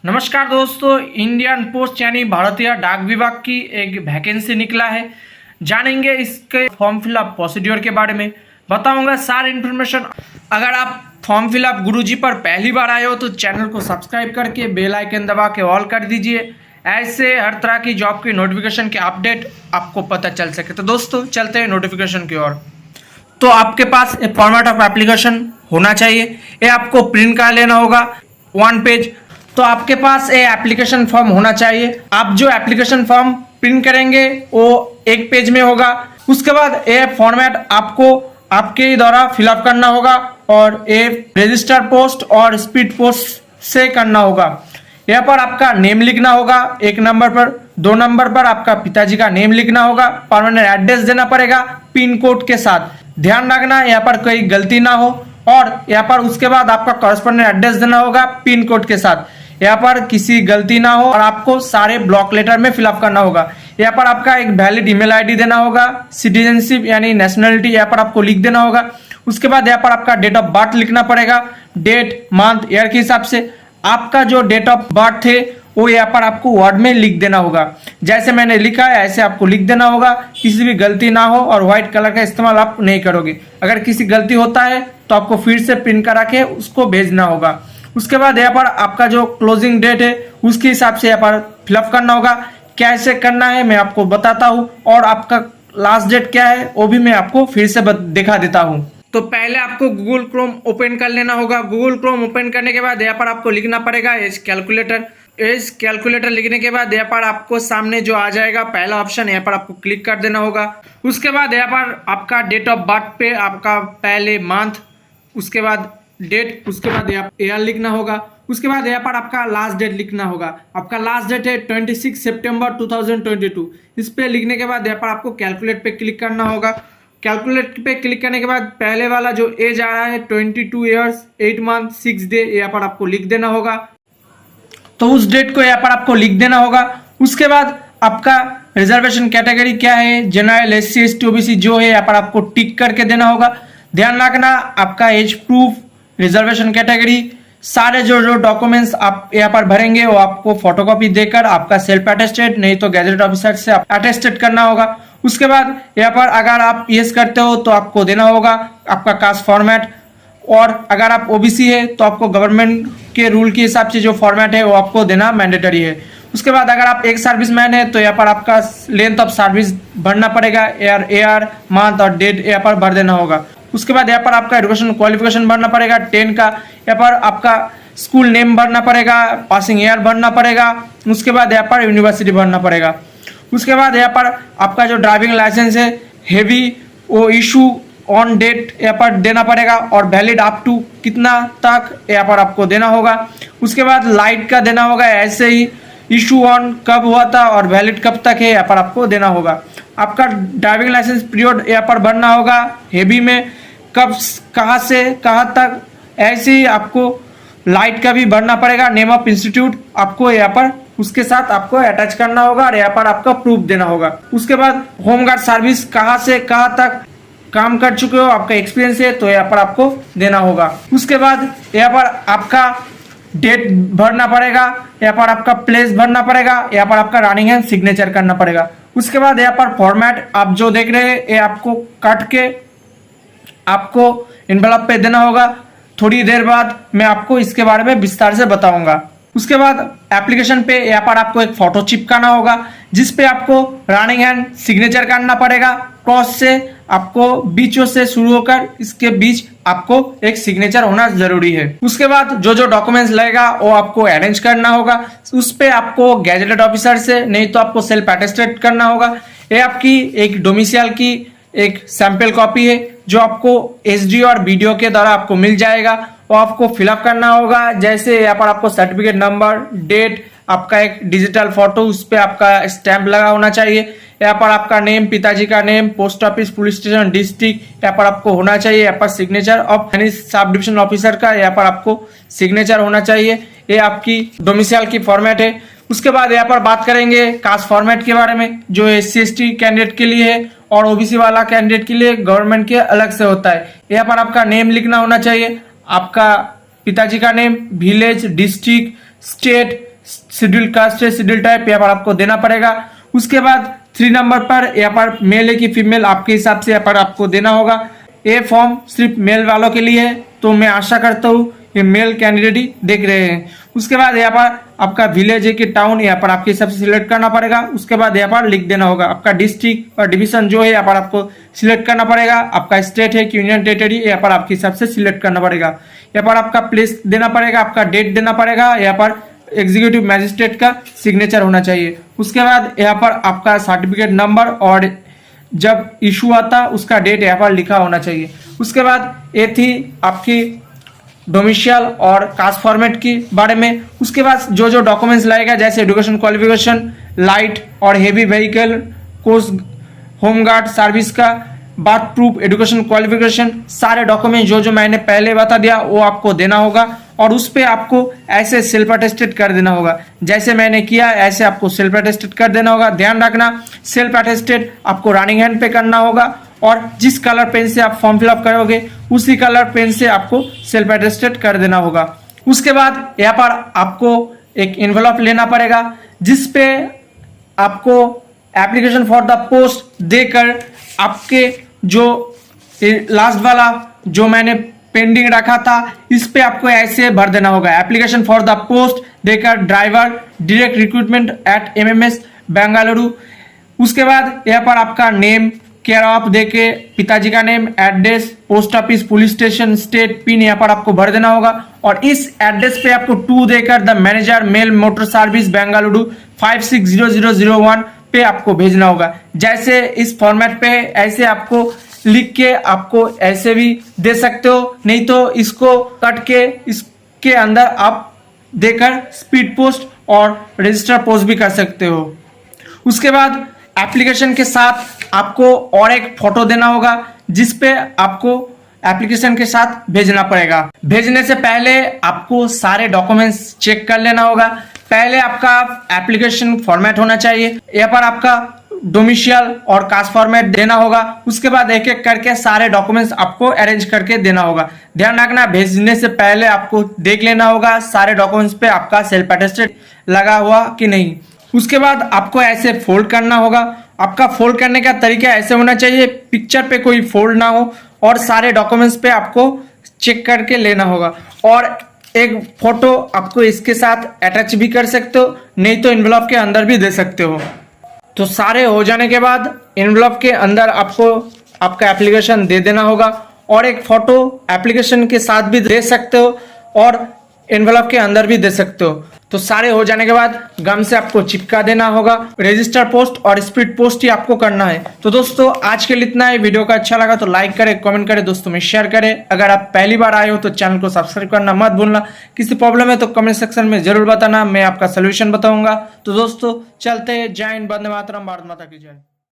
नमस्कार दोस्तों, Indian post यानी भारतीय डाक विभाग की एक वैकेंसी निकला है। जानेंगे इसके फॉर्म फिलअप प्रोसीड्योर के बारे में, बताऊंगा सारी इन्फॉर्मेशन। अगर आप फॉर्म फिलअप गुरुजी पर पहली बार आए हो तो चैनल को सब्सक्राइब करके बेल आइकन दबा के ऑल कर दीजिए, ऐसे हर तरह की जॉब की नोटिफिकेशन के अपडेट आपको पता चल सके। तो दोस्तों चलते हैं नोटिफिकेशन की ओर। तो आपके पास एक फॉर्मेट ऑफ एप्लीकेशन होना चाहिए, ये आपको प्रिंट कर लेना होगा 1 पेज। तो आपके पास ये एप्लीकेशन फॉर्म होना चाहिए। आप जो एप्लीकेशन फॉर्म प्रिंट करेंगे वो 1 पेज में होगा। उसके बाद ये फॉर्मेट आपको आपके द्वारा फिलअप करना होगा और ये रजिस्टर पोस्ट और स्पीड पोस्ट से करना होगा। यहाँ पर आपका नेम लिखना होगा 1 नंबर पर, 2 नंबर पर आपका पिताजी का नेम लिखना होगा, परमानेंट एड्रेस देना पड़ेगा पिन कोड के साथ। ध्यान रखना यहाँ पर कोई गलती ना हो। और यहाँ पर उसके बाद आपका कॉरेस्पॉन्डेंट एड्रेस देना होगा पिन कोड के साथ, यहाँ पर किसी गलती ना हो। और आपको सारे ब्लॉक लेटर में फिलअप करना होगा। यहाँ पर आपका एक वैलिड ईमेल आईडी देना होगा, सिटीजनशिप यानी नेशनलिटी यहाँ पर आपको लिख देना होगा। उसके बाद यहाँ पर आपका डेट ऑफ बर्थ लिखना पड़ेगा, डेट मंथ ईयर के हिसाब से। आपका जो डेट ऑफ बर्थ है वो यहाँ पर आपको वर्ड में लिख देना होगा, जैसे मैंने लिखा है ऐसे आपको लिख देना होगा, किसी भी गलती ना हो। और व्हाइट कलर का इस्तेमाल आप नहीं करोगे। अगर किसी गलती होता है तो आपको फिर से प्रिंट करा के उसको भेजना होगा। उसके बाद यहाँ पर आपका जो क्लोजिंग डेट है उसके हिसाब से यहाँ पर फिलअप करना होगा। कैसे करना है मैं आपको बताता हूँ, और आपका लास्ट डेट क्या है वो भी मैं आपको फिर से दिखा देता हूँ। तो पहले आपको गूगल क्रोम ओपन कर लेना होगा। गूगल क्रोम ओपन करने के बाद यहाँ पर आपको लिखना पड़ेगा एज कैलकुलेटर। एज कैलकुलेटर लिखने के बाद यहाँ पर आपको सामने जो आ जाएगा पहला ऑप्शन, यहाँ पर आपको क्लिक कर देना होगा। उसके बाद यहाँ पर आपका डेट ऑफ बर्थ पे आपका पहले मंथ, उसके बाद डेट, उसके बाद ईयर लिखना होगा। उसके बाद यहाँ पर आपका लास्ट डेट लिखना होगा। आपका लास्ट डेट है 26 सितंबर 2022। इस पे लिखने के बाद यहाँ पर आपको कैलकुलेट पे क्लिक करना होगा। कैलकुलेट पे क्लिक करने के बाद पहले वाला जो एज आ रहा है 22 ईयर्स 8 मंथ 6 डे यहाँ पर आपको लिख देना होगा। तो उस डेट को यहाँ पर आपको लिख देना होगा। उसके बाद आपका रिजर्वेशन कैटेगरी क्या है, जनरल, SC ST OBC जो है यहाँ पर आपको टिक करके देना होगा। ध्यान रखना आपका एज प्रूफ, रिजर्वेशन कैटेगरी, सारे जो डॉक्यूमेंट्स आप यहाँ पर भरेंगे वो आपको फोटोकॉपी देकर आपका सेल्फ अटेस्टेड नहीं तो गैजेट ऑफिसर से अटेस्टेड करना होगा। उसके बाद यहाँ पर अगर आप यस करते हो तो आपको देना होगा आपका कास्ट फॉर्मेट, और अगर आप ओबीसी है तो आपको गवर्नमेंट के रूल के हिसाब से जो फॉर्मेट है वो आपको देना मैंडेटरी है। उसके बाद अगर आप एक सर्विसमैन है तो यहाँ पर आपका लेंथ ऑफ सर्विस भरना पड़ेगा, ईयर मंथ और डेट यहाँ पर भर देना होगा। उसके बाद यहाँ पर आपका एजुकेशन क्वालिफिकेशन भरना पड़ेगा 10 का। यहाँ पर आपका स्कूल नेम भरना पड़ेगा, पासिंग ईयर भरना पड़ेगा। उसके बाद यहाँ पर यूनिवर्सिटी भरना पड़ेगा। उसके बाद यहाँ पर आपका जो ड्राइविंग लाइसेंस है हेवी वो इशू ऑन डेट यहाँ पर देना पड़ेगा, और वैलिड अप टू कितना तक यहाँ पर आपको देना होगा। उसके बाद लाइट का देना होगा, ऐसे ही इशू ऑन कब हुआ था और वैलिड कब तक है यहाँ पर आपको देना होगा। आपका ड्राइविंग लाइसेंस पीरियड यहाँ पर भरना होगा हेवी में, कब कहाँ से कहाँ तक। ऐसे ही आपको लाइट का भी भरना पड़ेगा, नेम ऑफ इंस्टीट्यूट आपको यहाँ पर उसके साथ आपको अटैच करना होगा और यहाँ पर आपका प्रूफ देना होगा। उसके बाद होमगार्ड सर्विस कहाँ से कहाँ तक काम कर चुके हो, आपका एक्सपीरियंस है तो यहाँ पर आपको देना होगा। उसके बाद यहाँ पर आपका डेट भरना पड़ेगा, यहाँ पर आपका प्लेस भरना पड़ेगा, यहाँ पर आपका रनिंग हैंड सिग्नेचर करना पड़ेगा। उसके बाद यहाँ पर फॉर्मेट आप जो देख रहे हैं ये आपको काट के आपको एनवेलप पे देना होगा। थोड़ी देर बाद मैं आपको इसके बारे में विस्तार से बताऊंगा। उसके बाद एप्लीकेशन पे यहाँ पर आपको एक फोटो चिपकाना होगा जिस पे आपको रनिंग हैंड सिग्नेचर करना पड़ेगा। क्रॉस से आपको बीचों से शुरू होकर इसके बीच आपको एक सिग्नेचर होना जरूरी है। उसके बाद जो डॉक्यूमेंट्स लगेगा वो आपको अरेंज करना होगा। उस पे आपको गैजेटेड ऑफिसर से नहीं तो आपको सेल्फ अटेस्टेड करना होगा। ये आपकी एक डोमिसाइल की एक सैंपल कॉपी है जो आपको SD और वीडियो के द्वारा आपको मिल जाएगा। वो आपको फिलअप करना होगा, जैसे यहाँ पर आपको सर्टिफिकेट नंबर, डेट, आपका एक डिजिटल फोटो, उस पर आपका स्टैंप लगा होना चाहिए। यहाँ पर आपका नेम, पिताजी का name, post office, police station, district यहाँ पर आपको होना चाहिए। यहाँ पर सिग्नेचर ऑफ यानी सब डिविजन ऑफिसर का यहाँ पर आपको सिग्नेचर होना चाहिए। ये आपकी डोमिसाइल की फॉर्मेट है। उसके बाद यहाँ पर बात करेंगे कास्ट फॉर्मेट के बारे में, जो SC ST कैंडिडेट के लिए है और OBC वाला कैंडिडेट के लिए गवर्नमेंट के अलग से होता है। यहाँ पर आपका नेम लिखना होना चाहिए, आपका पिताजी का name, village, district, state, schedule caste है, शेड्यूल टाइप यहाँ पर आपको देना पड़ेगा। उसके बाद 3 नंबर पर यहाँ पर मेल है कि फीमेल आपके हिसाब से यहाँ पर आपको देना होगा। ये फॉर्म सिर्फ मेल वालों के लिए है, तो मैं आशा करता हूँ ये मेल कैंडिडेट ही देख रहे हैं। उसके बाद यहाँ पर आपका विलेज है कि टाउन यहाँ पर आपके हिसाब से सिलेक्ट करना पड़ेगा। उसके बाद यहाँ पर लिख देना होगा आपका डिस्ट्रिक्ट और डिवीजन जो है यहाँ पर आपको सिलेक्ट करना पड़ेगा। आपका स्टेट है कि यूनियन टेरिटरी यहाँ पर आपके हिसाब से सिलेक्ट करना पड़ेगा। यहाँ पर आपका प्लेस देना पड़ेगा, आपका डेट देना पड़ेगा, यहाँ पर एग्जीक्यूटिव मैजिस्ट्रेट का सिग्नेचर होना चाहिए। उसके बाद यहाँ पर आपका सर्टिफिकेट नंबर और जब इशू आता उसका डेट यहाँ पर लिखा होना चाहिए। उसके बाद ये थी आपकी डोमिशियल और कास्ट फॉर्मेट के बारे में। उसके बाद जो जो डॉक्यूमेंट्स लगेगा जैसे एजुकेशन क्वालिफिकेशन, लाइट और heavy vehicle course, home guard service का, बार्थ प्रूफ, एजुकेशन क्वालिफिकेशन, सारे डॉक्यूमेंट जो जो मैंने पहले बता दिया वो आपको देना होगा। और उस पर आपको ऐसे सेल्फ अटेस्टेड कर देना होगा, जैसे मैंने किया ऐसे आपको सेल्फ अटेस्टेड कर देना होगा। ध्यान रखना सेल्फ अटेस्टेड आपको रनिंग हैंड पे करना होगा और जिस कलर पेन से आप फॉर्म फिलअप करोगे उसी कलर पेन से आपको सेल्फ अटेस्टेड कर देना होगा। उसके बाद यहाँ पर आपको एक एनवेलप लेना पड़ेगा जिसपे आपको एप्लीकेशन फॉर द पोस्ट देकर आपके जो लास्ट वाला जो मैंने पेंडिंग रखा था इस पे आपको ऐसे भर देना होगा। एप्लीकेशन फॉर द पोस्ट देकर driver direct recruitment at MMS Bengaluru. उसके बाद यहाँ पर आपका नेम केयर ऑफ देके पिताजी का name, address, post office, police station, state, pin यहाँ पर आपको भर देना होगा। और इस एड्रेस पे आपको 2 देकर the manager mail motor service Bengaluru 560001 पे आपको भेजना होगा। जैसे इस फॉर्मेट पे ऐसे आपको लिख के आपको ऐसे भी दे सकते हो, नहीं तो इसको कट के इसके अंदर आप देकर स्पीड पोस्ट और रजिस्टर पोस्ट भी कर सकते हो। उसके बाद एप्लीकेशन के साथ आपको और एक फोटो देना होगा जिसपे आपको एप्लीकेशन के साथ भेजना पड़ेगा। भेजने से पहले आपको सारे डॉक्यूमेंट्स चेक कर लेना होगा। पहले आपका एप्लीकेशन फॉर्मेट होना चाहिए, यहाँ पर आपका डोमिशियल और कास्ट फॉर्मेट देना होगा। उसके बाद एक एक करके सारे डॉक्यूमेंट्स आपको अरेंज करके देना होगा। ध्यान रखना भेजने से पहले आपको देख लेना होगा सारे डॉक्यूमेंट्स पे आपका सेल्फ अटेस्टेड लगा हुआ कि नहीं। उसके बाद आपको ऐसे फोल्ड करना होगा। आपका फोल्ड करने का तरीका ऐसे होना चाहिए पिक्चर पे कोई फोल्ड ना हो और सारे डॉक्यूमेंट्स पे आपको चेक करके लेना होगा। और एक फोटो आपको इसके साथ अटैच भी कर सकते हो, नहीं तो एनवेलप के अंदर भी दे सकते हो। तो सारे हो जाने के बाद एनवेलप के अंदर आपको आपका एप्लीकेशन दे देना होगा और एक फोटो एप्लीकेशन के साथ भी दे सकते हो और एनवेलप के अंदर भी दे सकते हो। तो सारे हो जाने के बाद गम से आपको चिपका देना होगा। रजिस्टर पोस्ट और स्पीड पोस्ट ही आपको करना है। तो दोस्तों आज के लिए इतना है। वीडियो का अच्छा लगा तो लाइक करें, कमेंट करें, दोस्तों में शेयर करें। अगर आप पहली बार आए हो तो चैनल को सब्सक्राइब करना मत भूलना। किसी प्रॉब्लम है तो कमेंट सेक्शन में जरूर बताना, मैं आपका सोल्यूशन बताऊंगा। तो दोस्तों चलते हैं। जय हिंद, वंदे मातरम, भारत माता की जय।